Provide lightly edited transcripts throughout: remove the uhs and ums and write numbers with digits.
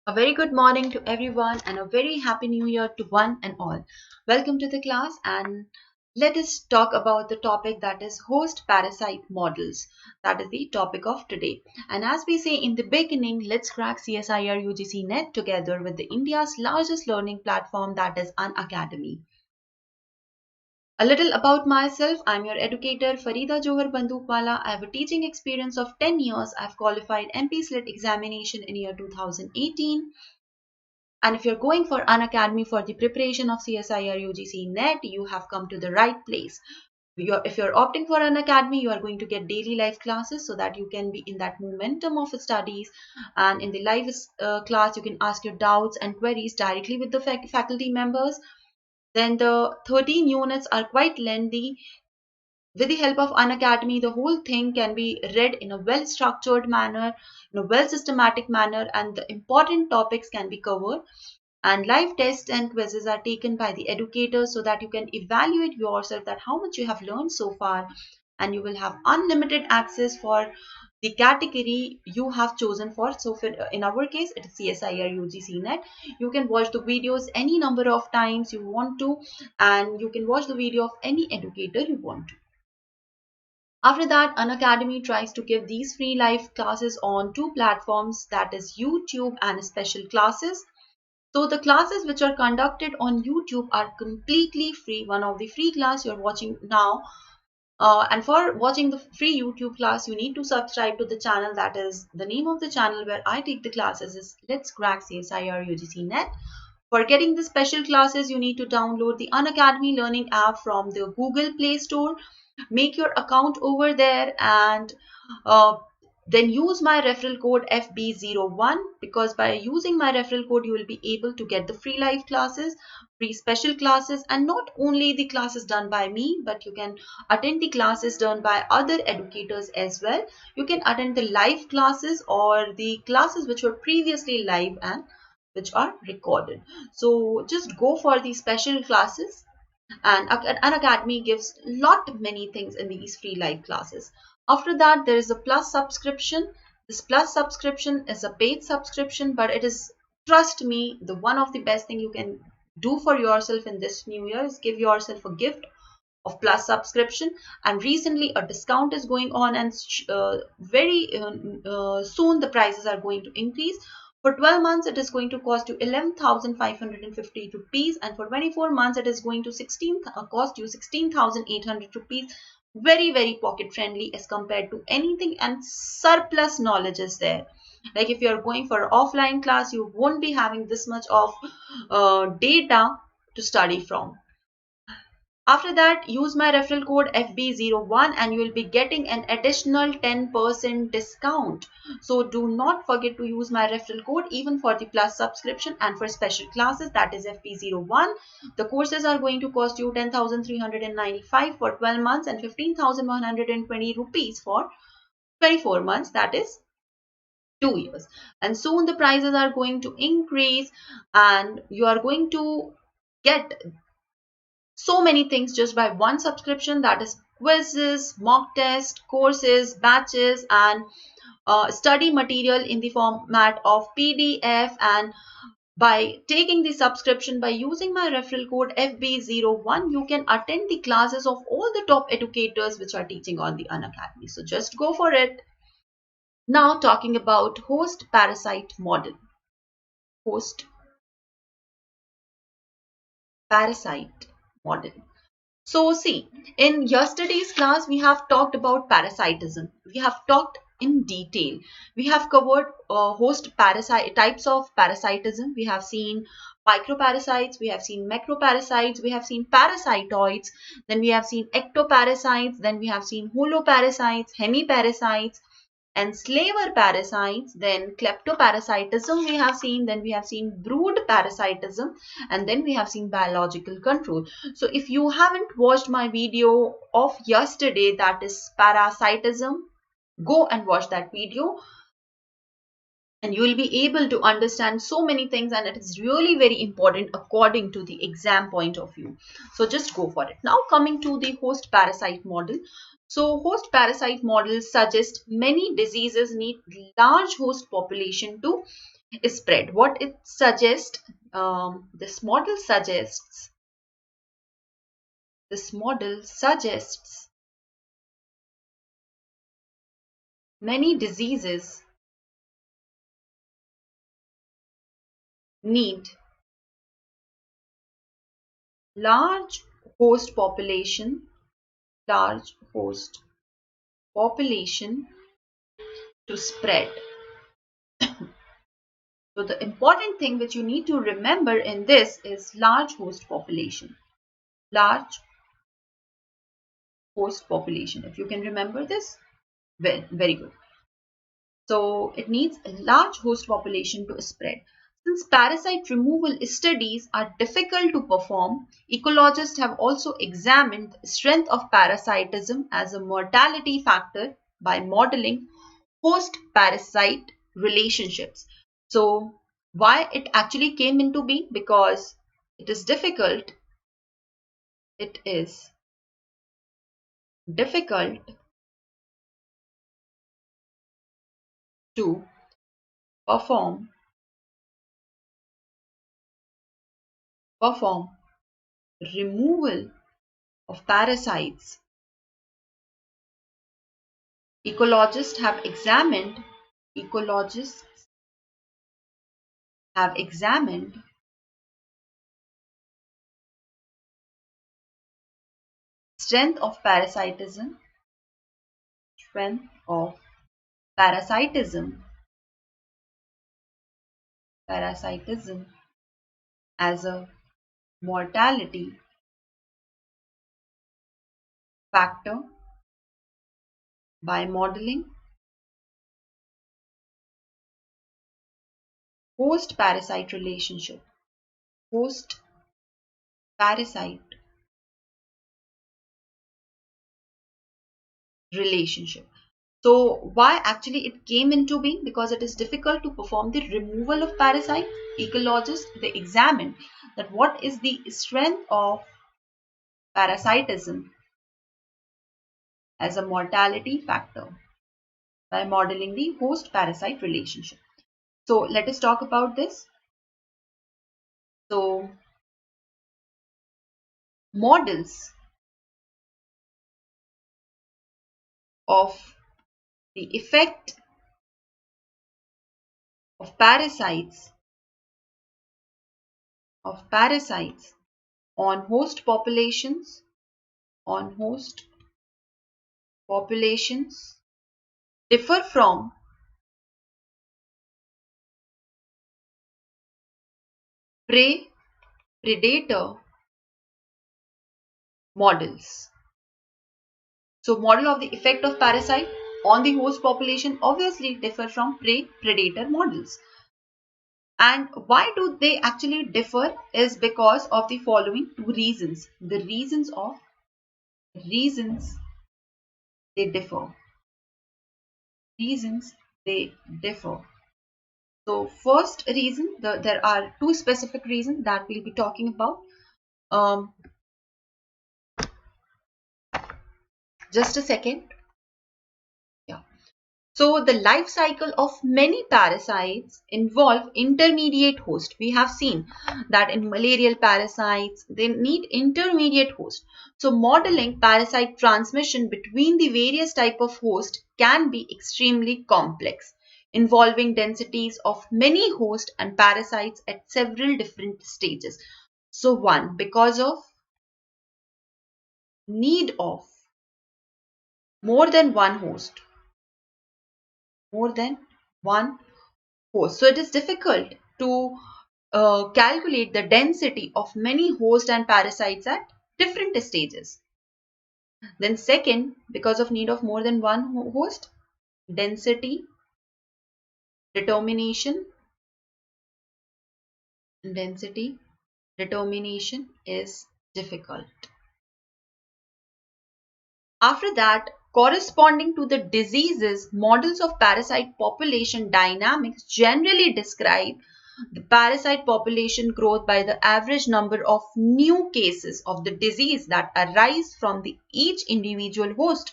A very good morning to everyone and a very happy new year to one and all. Welcome to the class and let us talk about the topic that is host parasite models. That is the topic of today. And as we say in the beginning, let's crack CSIR UGC net together with the India's largest learning platform that is Unacademy. A little about myself. I'm your educator Farida Johar Bandukwala. I have a teaching experience of 10 years. I've qualified MP SLIT examination in year 2018. And if you're going for Unacademy for the preparation of CSIR UGC NET, you have come to the right place. If you're opting for Unacademy, you are going to get daily live classes so that you can be in that momentum of studies. And in the live class, you can ask your doubts and queries directly with the faculty members. Then the 13 units are quite lengthy. With the help of Unacademy, the whole thing can be read in a well structured manner, in a well systematic manner, and the important topics can be covered. And live tests and quizzes are taken by the educators so that you can evaluate yourself that how much you have learned so far, and you will have unlimited access for the category you have chosen for. So for, in our case, it is CSIR UGC net. You can watch the videos any number of times you want to, and you can watch the video of any educator you want to. After that, Unacademy tries to give these free live classes on two platforms, that is YouTube and special classes. So the classes which are conducted on YouTube are completely free. One of the free class you're watching now. And for watching the free YouTube class, you need to subscribe to the channel. That is the name of the channel where I take the classes is Let's Crack CSIR UGC Net. For getting the special classes, you need to download the Unacademy Learning app from the Google Play Store. Make your account over there and uh, then use my referral code FB01, because by using my referral code you will be able to get the free live classes, free special classes, and not only the classes done by me, but you can attend the classes done by other educators as well. You can attend the live classes or the classes which were previously live and which are recorded. So just go for the special classes, and Unacademy gives lot many things in these free live classes. After that, there is a plus subscription. This plus subscription is a paid subscription, but it is, trust me, the one of the best thing you can do for yourself in this new year is give yourself a gift of plus subscription. And recently a discount is going on, and very soon the prices are going to increase. For 12 months it is going to cost you 11,550 rupees, and for 24 months it is going to cost you 16,800 rupees. Very pocket friendly as compared to anything, and surplus knowledge is there. Like if you are going for offline class, you won't be having this much of data to study from. After that, use my referral code FB01 and you will be getting an additional 10% discount. So do not forget to use my referral code even for the plus subscription and for special classes, that is FB01. The courses are going to cost you 10,395 for 12 months and 15,120 rupees for 24 months, that is 2 years. And soon the prices are going to increase and you are going to get so many things just by one subscription, that is quizzes, mock tests, courses, batches, and study material in the format of PDF. And by taking the subscription, by using my referral code FB01, you can attend the classes of all the top educators which are teaching on the Unacademy. So just go for it. Now talking about host parasite model. Host parasite model. So see, in yesterday's class, we have talked about parasitism. We have talked in detail. We have covered host parasite types of parasitism. We have seen microparasites, we have seen macroparasites, we have seen parasitoids, then we have seen ectoparasites, then we have seen holoparasites, hemiparasites, and slaver parasites. Then kleptoparasitism we have seen, then we have seen brood parasitism, and then we have seen biological control. So if you haven't watched my video of yesterday, that is parasitism, go and watch that video and you will be able to understand so many things, and it is really very important according to the exam point of view. So just go for it. Now coming to the host parasite model. So host parasite models suggest many diseases need large host population to spread. What it suggests, this model suggests many diseases need large host population, large host population to spread. So the important thing which you need to remember in this is large host population. Large host population. If you can remember this, well, very good. So it needs a large host population to spread. Since parasite removal studies are difficult to perform, ecologists have also examined the strength of parasitism as a mortality factor by modeling host-parasite relationships. So why it actually came into being? Because it is difficult. It is difficult to perform removal of parasites. Ecologists have examined strength of parasitism as a mortality factor by modeling host parasite relationship. Host parasite relationship. So why actually it came into being? Because it is difficult to perform the removal of parasite. Ecologists, they examined that what is the strength of parasitism as a mortality factor by modeling the host parasite relationship. So let us talk about this. So models of the effect of parasites on host populations differ from prey predator models. So model of the effect of parasite on the host population obviously differ from prey predator models. And why do they actually differ is because of the following two reasons. The reasons they differ. So first reason, there are two specific reasons that we'll be talking about. Just a second. Yeah. So the life cycle of many parasites involve intermediate host. We have seen that in malarial parasites, they need intermediate host. So modeling parasite transmission between the various type of host can be extremely complex, involving densities of many hosts and parasites at several different stages. So one, because of need of more than one host. So it is difficult to calculate the density of many hosts and parasites at different stages. Then second, because of need of more than one host, density determination is difficult. After that, corresponding to the diseases, models of parasite population dynamics generally describe the parasite population growth by the average number of new cases of the disease that arise from each individual host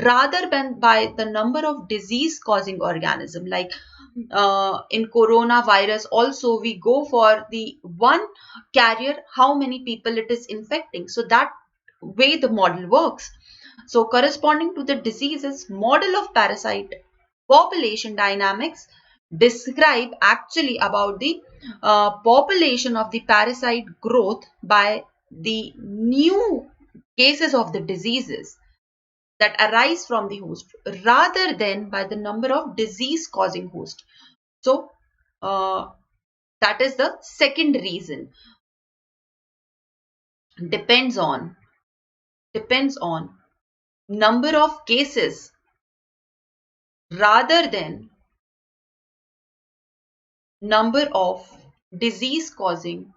rather than by the number of disease causing organism. Like in coronavirus also, we go for the one carrier, how many people it is infecting. So that way the model works. So corresponding to the diseases, model of parasite population dynamics describe actually about the population of the parasite growth by the new cases of the diseases that arise from the host rather than by the number of disease causing host. So uh, that is the second reason. Depends on number of cases rather than number of disease causing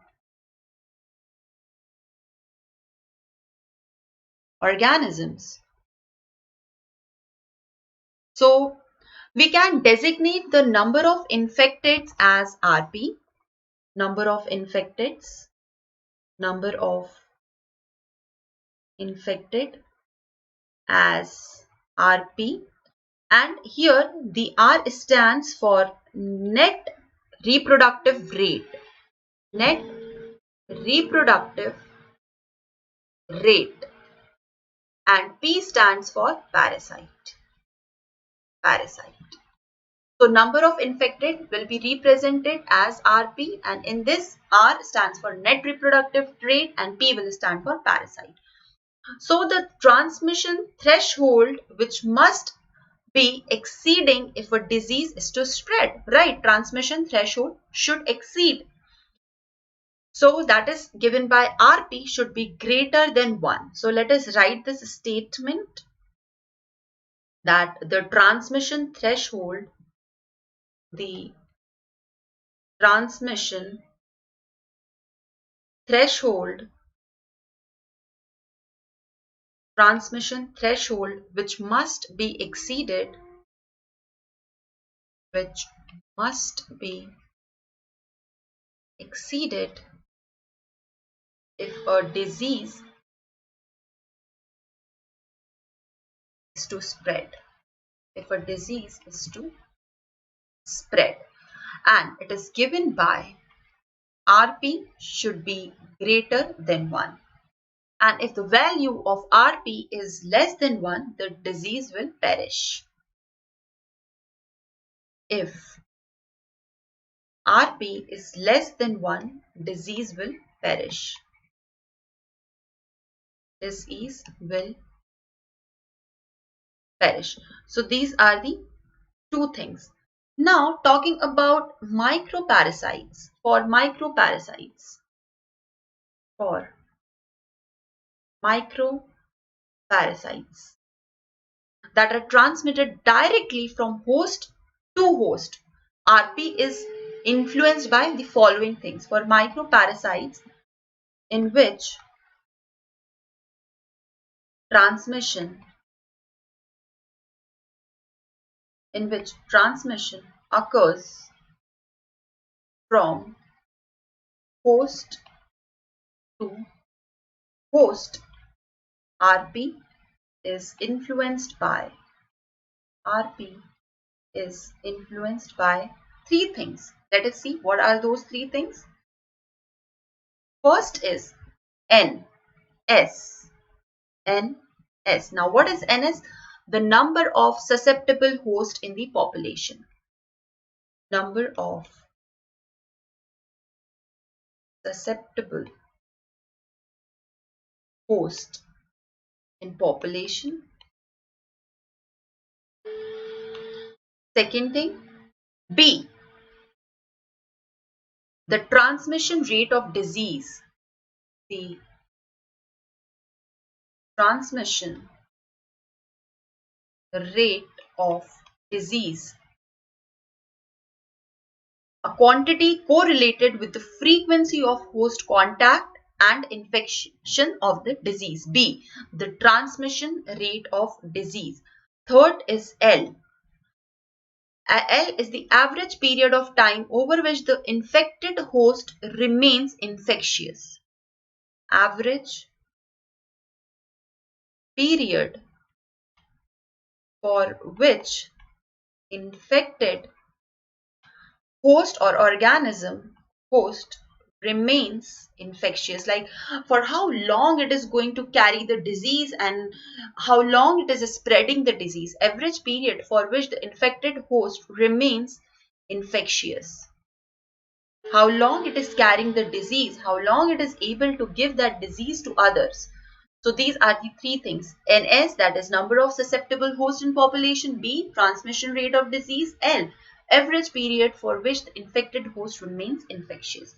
organisms. So we can designate the number of infecteds as RP, number of infecteds, number of infected as RP, and here the R stands for net reproductive rate. Net reproductive rate, and P stands for parasite. So number of infected will be represented as RP, and in this R stands for net reproductive rate and P will stand for parasite. So the transmission threshold which must be exceeding if a disease is to spread, right? Transmission threshold should exceed. So that is given by RP should be greater than 1. So let us write this statement that the transmission threshold threshold transmission threshold which must be exceeded if a disease is to spread. And it is given by RP should be greater than 1. And if the value of RP is less than 1, the disease will perish. If RP is less than 1, disease will perish. Disease will perish. So these are the two things. Now talking about microparasites. For microparasites that are transmitted directly from host to host, RP is influenced by the following things. For microparasites in which transmission occurs from host to host, RP is influenced by three things. Let us see what are those three things. First is NS. Now what is NS? The number of susceptible hosts in the population. Number of susceptible hosts in population. Second thing, B, the transmission rate of disease. The transmission rate of disease, a quantity correlated with the frequency of host contact and infection of the disease. B, the transmission rate of disease. Third is L. L is the average period of time over which the infected host remains infectious. Average period for which infected host or organism host remains infectious, like for how long it is going to carry the disease and how long it is spreading the disease, average period for which the infected host remains infectious, how long it is carrying the disease, how long it is able to give that disease to others. So these are the three things: NS, that is number of susceptible hosts in population; B, transmission rate of disease; L, average period for which the infected host remains infectious.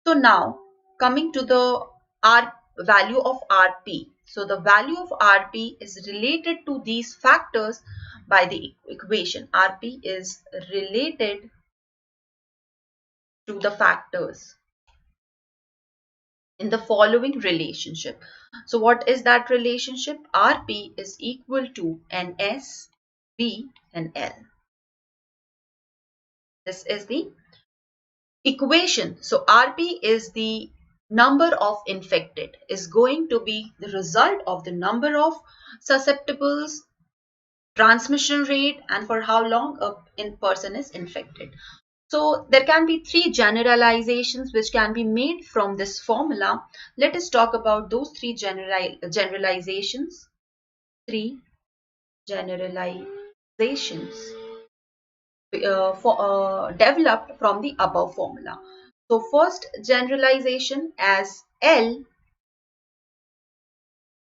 So now coming to the R value of RP. So the value of RP is related to these factors by the equation. RP is related to the factors in the following relationship. So what is that relationship? RP is equal to NS, B and L. This is the equation. So RP is the number of infected, is going to be the result of the number of susceptibles, transmission rate, and for how long a person is infected. So there can be three generalizations which can be made from this formula. Let us talk about those three generalizations. Three generalizations developed from the above formula. So first generalization, as L,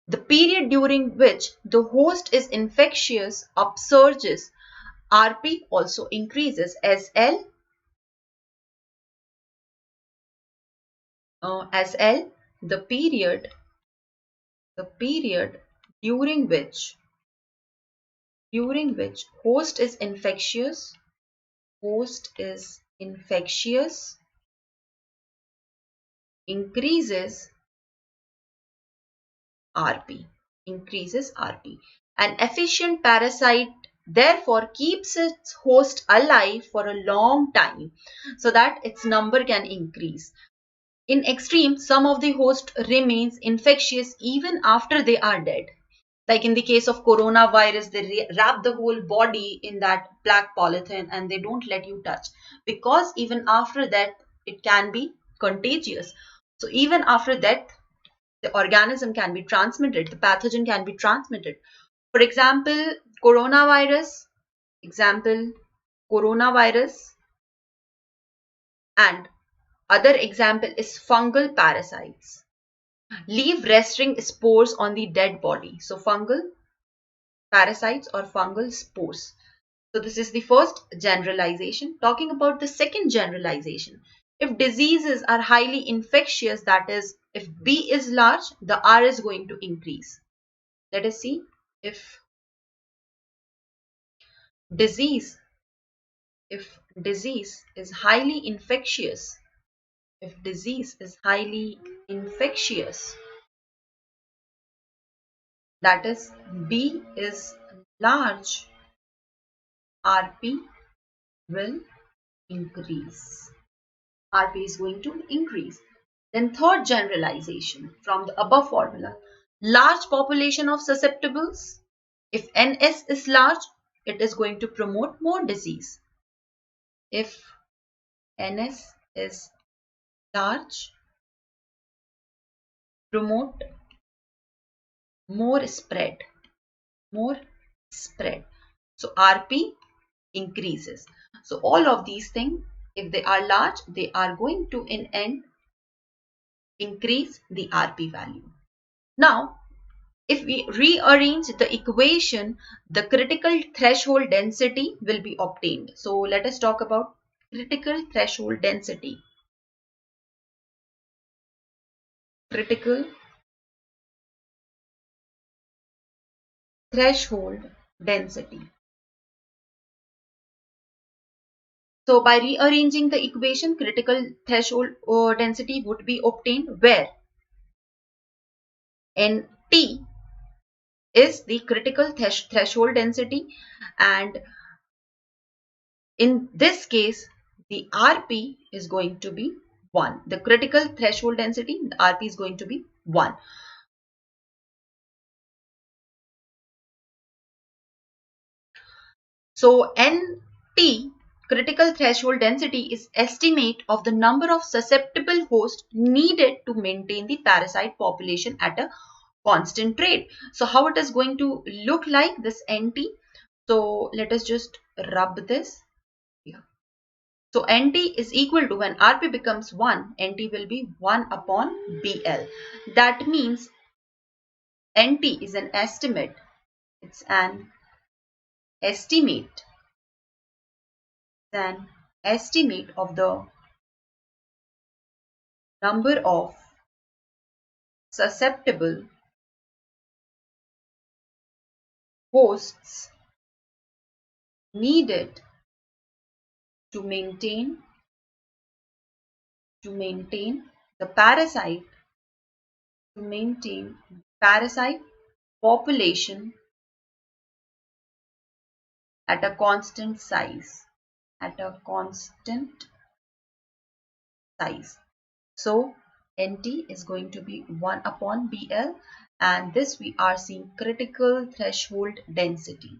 the period during which the host is infectious, upsurges, RP also increases. As L, the period during which host is infectious increases RP. An efficient parasite therefore keeps its host alive for a long time so that its number can increase. In extreme, some of the host remains infectious even after they are dead. Like in the case of coronavirus, they wrap the whole body in that black polythene and they don't let you touch, because even after that it can be contagious. So even after death, the organism can be transmitted, the pathogen can be transmitted. For example, coronavirus, example, coronavirus, and other example is fungal parasites. Leave resting spores on the dead body. So fungal parasites or fungal spores. So this is the first generalization. Talking about the second generalization, if diseases are highly infectious, that is, if B is large, the R is going to increase. Let us see. If disease is highly infectious, that is, B is large, RP will increase. RP is going to increase. Then third generalization from the above formula, large population of susceptibles. If NS is large, it is going to promote more disease. If NS is large, promote more spread. So RP increases. So all of these things, if they are large, they are going to in end increase the RP value. Now, if we rearrange the equation, the critical threshold density will be obtained. So let us talk about critical threshold density. Critical threshold density. So by rearranging the equation, critical threshold density would be obtained where NT is the critical threshold density, and in this case the RP is going to be 1. The critical threshold density, the RP is going to be 1. So NT, critical threshold density, is estimate of the number of susceptible hosts needed to maintain the parasite population at a constant rate. So how it is going to look like, this NT? So let us just rub this here. So NT is equal to, when RP becomes 1, NT will be 1 upon BL. That means NT is an estimate. It's an estimate. An estimate of the number of susceptible hosts needed to maintain the parasite population at a constant size. So NT is going to be 1 upon BL, and this we are seeing critical threshold density.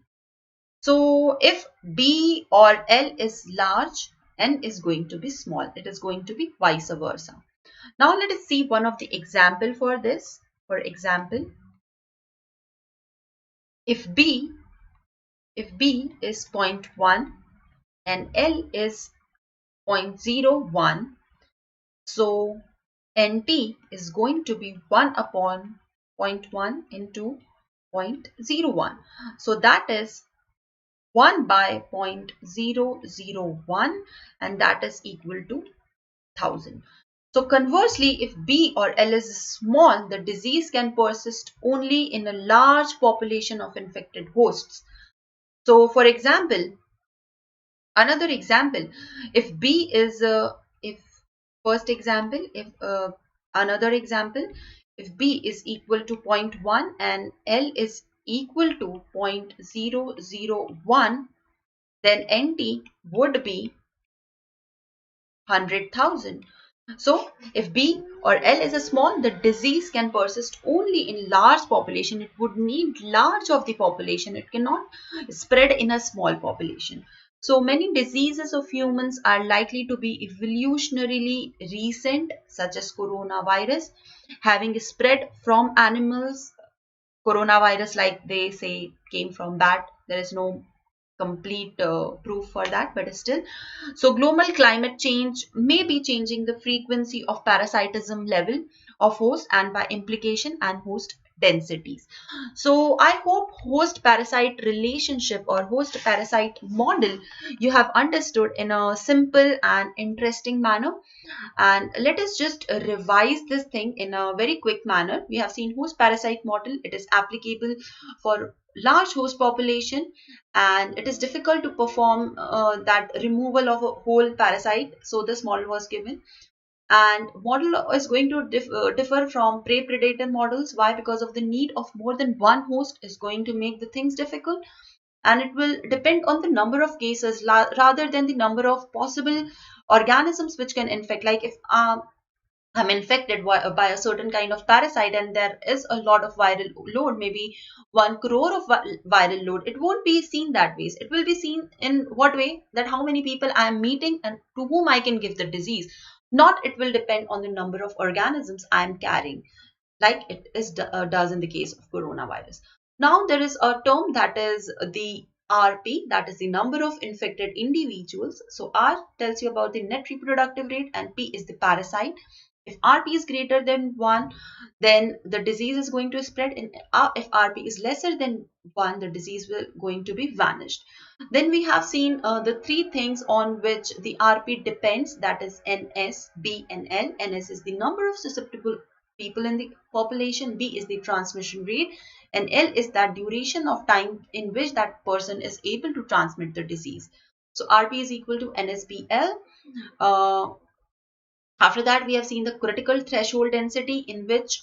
So if B or L is large, N is going to be small. It is going to be vice versa. Now let us see one of the example for this. For example, if B is 0.1 and L is 0.01, so NT is going to be 1 upon 0.1 into 0.01. So that is 1 by 0.001, and that is equal to 1000. So conversely, if B or L is small, the disease can persist only in a large population of infected hosts. So for example, another example, if B is if first example, if another example, if B is equal to 0.1 and L is equal to 0.001, then NT would be 100,000. So if B or L is a small, the disease can persist only in large population. It would need large of the population. It cannot spread in a small population. So many diseases of humans are likely to be evolutionarily recent, such as coronavirus, having spread from animals. Coronavirus, like they say, came from bat. There is no complete proof for that, but still. So global climate change may be changing the frequency of parasitism level of host, and by implication and host densities. So I hope host parasite relationship or host parasite model you have understood in a simple and interesting manner. And let us just revise this thing in a very quick manner. We have seen host parasite model. It is applicable for large host population, and it is difficult to perform that removal of a whole parasite. So this model was given, and model is going to differ from prey predator models. Why? Because of the need of more than one host is going to make the things difficult, and it will depend on the number of cases rather than the number of possible organisms which can infect. Like if I'm infected by a certain kind of parasite and there is a lot of viral load, maybe 1 crore of viral load, it won't be seen that way. It will be seen in what way? That how many people I am meeting and to whom I can give the disease. Not it will depend on the number of organisms I am carrying, like it does in the case of coronavirus. Now there is a term that is the RP, that is the number of infected individuals. So R tells you about the net reproductive rate and P is the parasite. If RP is greater than 1, then the disease is going to spread. And if RP is lesser than 1, the disease will going to be vanished. Then we have seen the three things on which the RP depends, that is NS, B and L. NS is the number of susceptible people in the population, B is the transmission rate, and L is that duration of time in which that person is able to transmit the disease. So RP is equal to NSBL. After that, we have seen the critical threshold density in which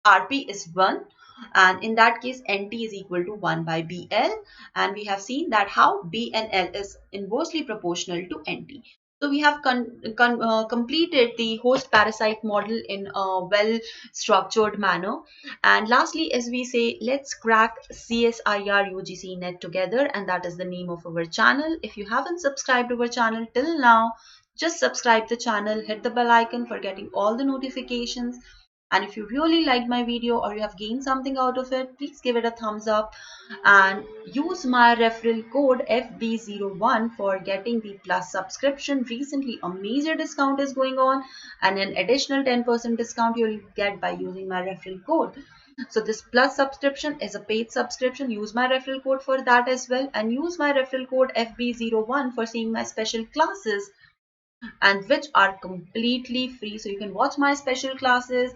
RP is 1, and in that case NT is equal to 1 by BL, and we have seen that how B and L is inversely proportional to NT. So we have completed the host parasite model in a well structured manner. And lastly, as we say, let's crack CSIR UGC net together, and that is the name of our channel. If you haven't subscribed to our channel till now, just subscribe the channel, hit the bell icon for getting all the notifications. And if you really liked my video or you have gained something out of it, please give it a thumbs up and use my referral code FB01 for getting the plus subscription. Recently, a major discount is going on, and an additional 10% discount you'll get by using my referral code. So this plus subscription is a paid subscription. Use my referral code for that as well, and use my referral code FB01 for seeing my special classes, and which are completely free. So you can watch my special classes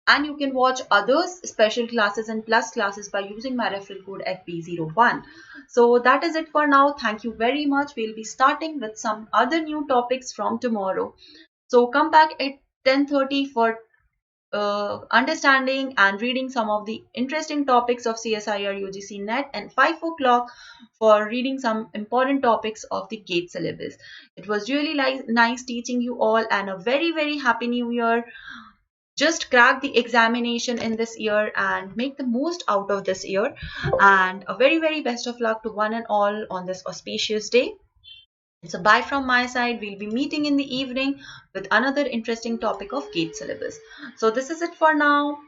and you can watch others special classes and plus classes by using my referral code FB01. So that is it for now. Thank you very much. We'll be starting with some other new topics from tomorrow. So come back at 10:30 for understanding and reading some of the interesting topics of CSIR UGC net, and 5 o'clock for reading some important topics of the GATE syllabus. It was really nice teaching you all, and a very happy new year. Just crack the examination in this year and make the most out of this year, and a very best of luck to one and all on this auspicious day. So bye from my side. We'll be meeting in the evening with another interesting topic of GATE syllabus. So this is it for now.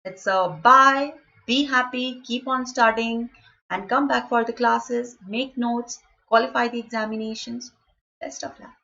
It's a bye. Be happy, keep on studying, and come back for the classes, make notes, qualify the examinations. Best of luck.